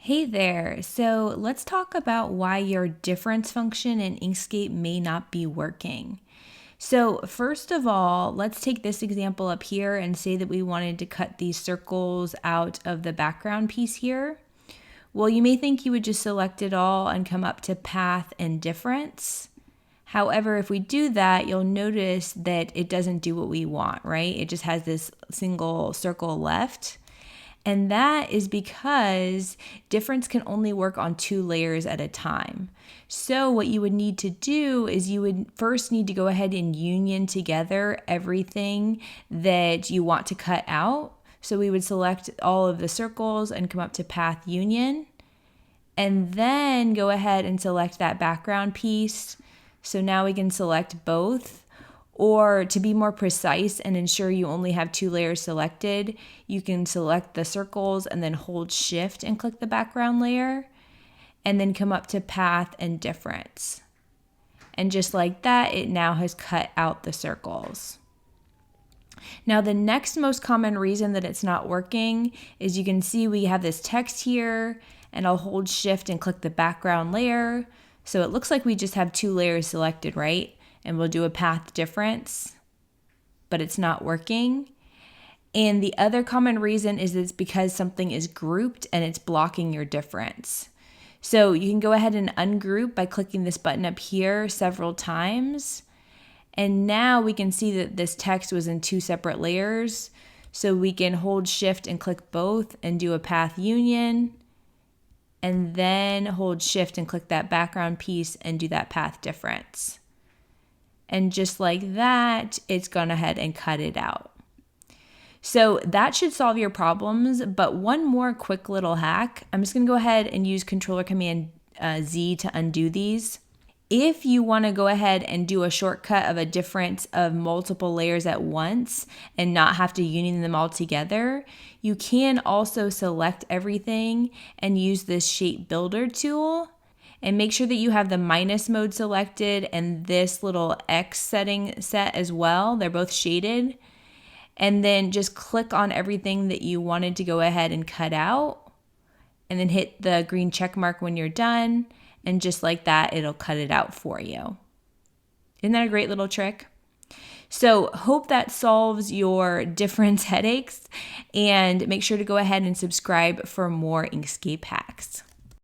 Hey there, so let's talk about why your difference function in Inkscape may not be working. So first of all, let's take this example up here and say that we wanted to cut these circles out of the background piece here. Well, you may think you would just select it all and come up to path and difference. However, if we do that, you'll notice that it doesn't do what we want, right? It just has this single circle left. And that is because difference can only work on 2 layers at a time. So what you would need to do is you would first need to go ahead and union together everything that you want to cut out. So we would select all of the circles and come up to path union, and then go ahead and select that background piece. So now we can select both. Or to be more precise and ensure you only have 2 layers selected, you can select the circles and then hold shift and click the background layer, and then come up to path and difference. And just like that, it now has cut out the circles. Now the next most common reason that it's not working is you can see we have this text here, and I'll hold shift and click the background layer. So it looks like we just have 2 layers selected, right? And we'll do a path difference, but it's not working. And the other common reason is it's because something is grouped and it's blocking your difference. So you can go ahead and ungroup by clicking this button up here several times. And now we can see that this text was in 2 separate layers. So we can hold shift and click both and do a path union, and then hold shift and click that background piece and do that path difference. And just like that, it's gone ahead and cut it out. So that should solve your problems, but one more quick little hack. I'm just gonna go ahead and use Controller Command Z to undo these. If you wanna go ahead and do a shortcut of a difference of multiple layers at once and not have to union them all together, you can also select everything and use this Shape Builder tool. And make sure that you have the minus mode selected and this little X setting set as well. They're both shaded. And then just click on everything that you wanted to go ahead and cut out. And then hit the green check mark when you're done. And just like that, it'll cut it out for you. Isn't that a great little trick? So hope that solves your difference headaches. And make sure to go ahead and subscribe for more Inkscape hacks.